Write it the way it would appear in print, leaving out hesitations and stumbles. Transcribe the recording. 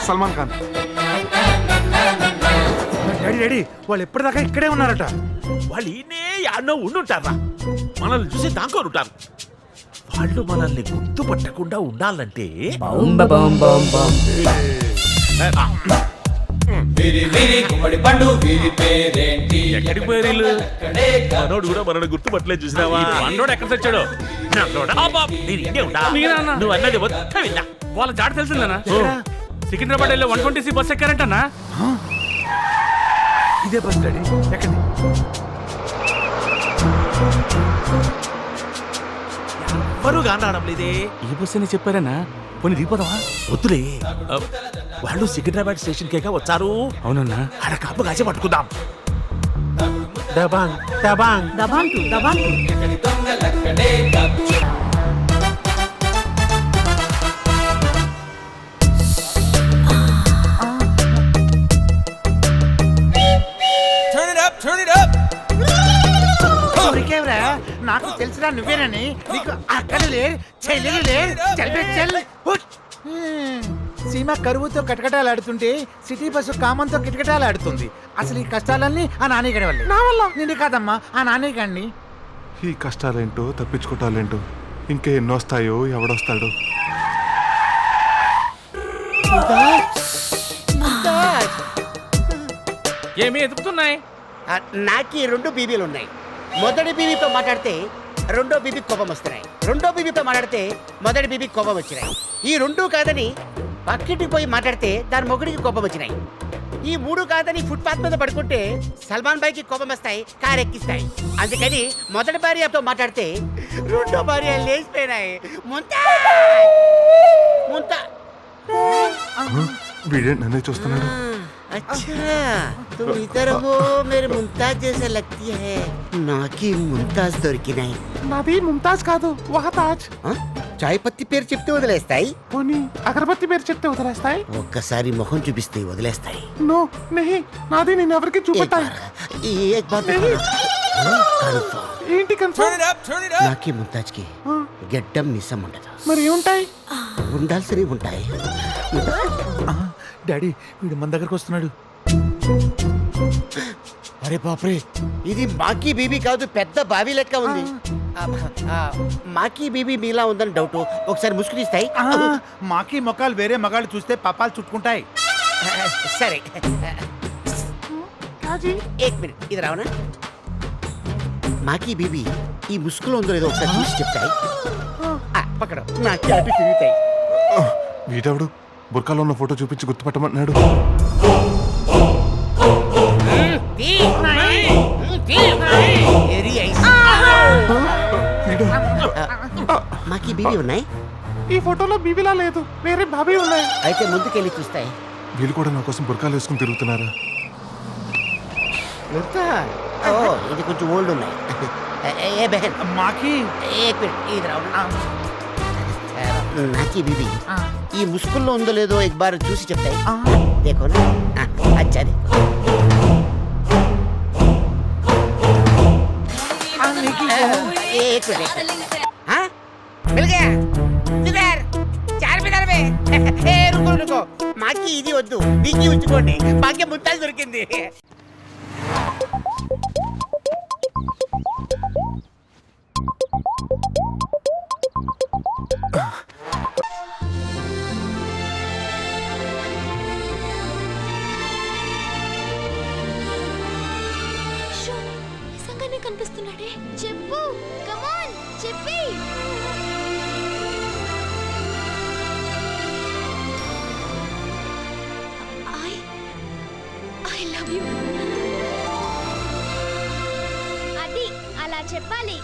Salman Khan. Daddy daddy వాళ్ళు ఎప్పటిదాకా ఇక్కడే ఉన్నారట. వాళ్ళు ఈయనే యాడనో ఉండుంటారా, మనల్ని చూసి దాంకొని ఉంటారు. వాళ్ళు మనల్ని గుర్తుపట్టకుండా ఉండాలంటే ఎక్కడికి పోయారు వీళ్ళు? మనోడు కూడా మనల్ని గుర్తుపట్టలేదు చూసినావా? మనోడు ఎక్కడ తెచ్చాడు? నువ్వు అన్నది మొత్తం విన్నా. వాళ్ళ జాడ తెలిసిందనా? సికింద్రాబాద్ వెళ్ళి 120C బస్ ఎక్కారంటనా? ఇదే బస్ డాడీ, ఎక్కండి. ఎవరు కానడం లేదే. ఈ బస్ అని చెప్పారనా? పోనీ దిగిపోదామా? వద్దులే, వాళ్ళు సికింద్రాబాద్ స్టేషన్ కేక వచ్చారు. అవునన్నా. ఆడ కాపు కాచే పట్టుకుందాం. దబాంగ్ దబాంగ్ దబాంటు దబాంటు. నాకు తెలిసినా నువ్వేనని. నీకు అక్కడ లేదు, చెల్లెలు లేదు. సీమ కరువుతో కటకటాలాడుతుంటే సిటీ బస్సు కామంతో కిటకటాలాడుతుంది. అసలు ఈ కష్టాలన్నీ ఆ నాన్నగడి వల్లే. నా వల్ల నిన్ను కాదమ్మా, ఆ నాన్నగండి. ఈ కష్టాలేంటో తప్పించుకోవటాలేంటో ఇంకా ఎన్నో వస్తాయో ఎవడొస్తాడో. ఏమి ఎదుగుతున్నాయి? నాకు 2 బీబీలు ఉన్నాయి. మొదటి బీబీతో మాట్లాడితే రెండో బీబీ కోపం వస్తున్నాయి. రెండో బీబీతో మాట్లాడితే మొదటి బీబీ కోపం వచ్చినాయి. ఈ 2 కాదని పక్కింటికి పోయి మాట్లాడితే దాని మొగుడికి కోపం వచ్చినాయి. ఈ 3 కాదని ఫుట్పాత్ మీద పడుకుంటే సల్మాన్ భాయ్కి కోపం వస్తాయి, కారు ఎక్కిస్తాయి. అందుకని మొదటి భార్యతో మాట్లాడితే రెండో భార్య లేచిపోయినాయి. వీడే నన్నే చూస్తున్నాడు. अच्छा तुम इधर हो, मेरे मुमताज जैसे लगती है. नाकी मुमताज దొరికినాయి. నాది ముంతాజ్ కాదు, వహతాజ్. చాయ్ పత్తి పేరు చెప్తే వదిలేస్తాయి, పోనీ అగరబత్తి పేరు చెప్తే వదిలేస్తాయి. ఒక్కసారి మొహం చూపిస్తే వదిలేస్తాయి. నో నహీ, నాది నేను ఎవరికి చూపెట్టాలి. एक बात ఏంటి కన్ఫర్మ్? నాకి ముంతాజ్ కి గెడ్డం నిసం ఉండదు. మరి ఏముంటాయి? ఉండాల్సినవి ఉంటాయి. డాడీ వీడు మన దగ్గరకు వస్తున్నాడు. అరే బాప్రే, ఇది మాకీ బీబీ కాదు, పెద్ద బావి లెక్క ఉంది. మాకీ బీబీ మీలా ఉందని డౌట్. ఒకసారి ముసుగునిస్తాయి. మాకి మొక్కలు వేరే మగాళ్ళు చూస్తే పాపాలు చుట్టుకుంటాయి. సరే, ఏక్ మినిట్, ఇది రావనా? మాకీ బీబీ ఈ ముసుగులో ఉందో లేదో ఒకసారి చూసి చెప్తాయి. పక్కన నాకి అటు తిరుగుతాయి. వీడెవడు బుర్కాలో ఉన్న ఫోటో చూపించి గుర్తుపట్టమన్నాడు. మాకి బీబీ ఉన్నాయి. ఈ ఫోటోలో బీబీలా లేదు, వేరే బాబీ ఉన్నాయి. అయితే ముందుకెళ్ళి చూస్తాయి. వీళ్ళు కూడా నా కోసం బుర్కాలు వేసుకుని తిరుగుతున్నారా? ఇది కొంచెం ఓల్డ్ ఉన్నాయి. ఏ బహన్ మాకి ఏక్ మినిట్, ఇది రావనా? నాకి బీబీ ఈ ముసుగుల్లో ఉందో లేదో एक बार చూసి చెప్తాయి. देखो ना, अच्छा देखो. एक मिनट, हाँ मिल गया. किधर? 4 मीटर में. रुको रुको, మాకి ఇది వద్దు, నీకి ఉంచుకోండి. మాకే ముంతాజ్ దొరికింది. నిజంగానే కనిపిస్తున్నాడే. చెప్పు, కమాన్ చెప్పి. I love you. అది అలా చెప్పాలి.